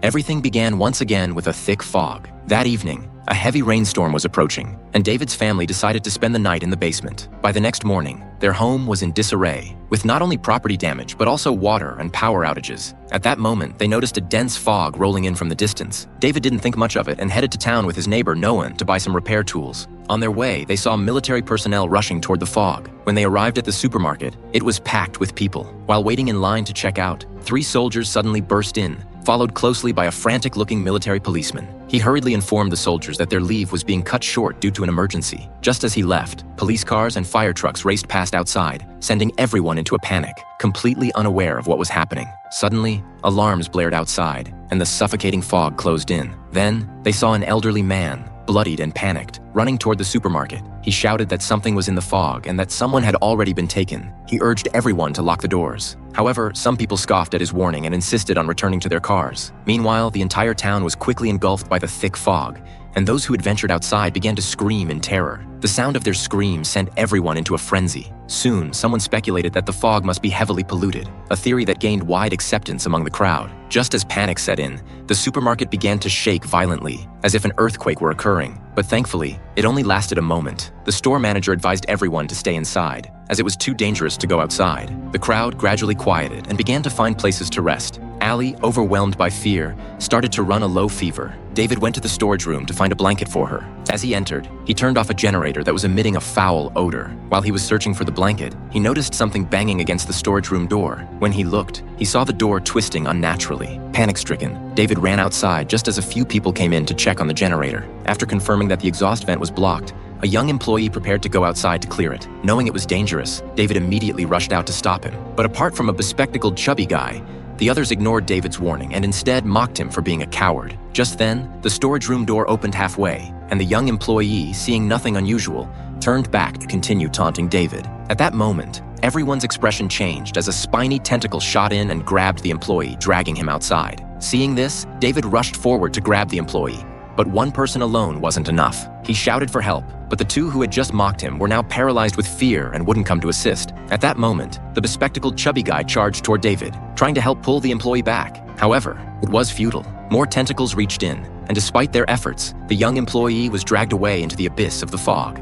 Everything began once again with a thick fog. That evening, a heavy rainstorm was approaching, and David's family decided to spend the night in the basement. By the next morning, their home was in disarray, with not only property damage but also water and power outages. At that moment, they noticed a dense fog rolling in from the distance. David didn't think much of it and headed to town with his neighbor Noah to buy some repair tools. On their way, they saw military personnel rushing toward the fog. When they arrived at the supermarket, it was packed with people. While waiting in line to check out, 3 soldiers suddenly burst in, followed closely by a frantic-looking military policeman. He hurriedly informed the soldiers that their leave was being cut short due to an emergency. Just as he left, police cars and fire trucks raced past outside, sending everyone into a panic, completely unaware of what was happening. Suddenly, alarms blared outside, and the suffocating fog closed in. Then, they saw an elderly man, bloodied and panicked, running toward the supermarket. He shouted that something was in the fog and that someone had already been taken. He urged everyone to lock the doors. However, some people scoffed at his warning and insisted on returning to their cars. Meanwhile, the entire town was quickly engulfed by the thick fog, and those who had ventured outside began to scream in terror. The sound of their screams sent everyone into a frenzy. Soon, someone speculated that the fog must be heavily polluted, a theory that gained wide acceptance among the crowd. Just as panic set in, the supermarket began to shake violently, as if an earthquake were occurring. But thankfully, it only lasted a moment. The store manager advised everyone to stay inside, as it was too dangerous to go outside. The crowd gradually quieted and began to find places to rest. Allie, overwhelmed by fear, started to run a low fever. David went to the storage room to find a blanket for her. As he entered, he turned off a generator that was emitting a foul odor. While he was searching for the blanket, he noticed something banging against the storage room door. When he looked, he saw the door twisting unnaturally. Panic-stricken, David ran outside just as a few people came in to check on the generator. After confirming that the exhaust vent was blocked, a young employee prepared to go outside to clear it. Knowing it was dangerous, David immediately rushed out to stop him. But apart from a bespectacled chubby guy, the others ignored David's warning and instead mocked him for being a coward. Just then, the storage room door opened halfway, and the young employee, seeing nothing unusual, turned back to continue taunting David. At that moment, everyone's expression changed as a spiny tentacle shot in and grabbed the employee, dragging him outside. Seeing this, David rushed forward to grab the employee. But one person alone wasn't enough. He shouted for help, but the 2 who had just mocked him were now paralyzed with fear and wouldn't come to assist. At that moment, the bespectacled chubby guy charged toward David, trying to help pull the employee back. However, it was futile. More tentacles reached in, and despite their efforts, the young employee was dragged away into the abyss of the fog.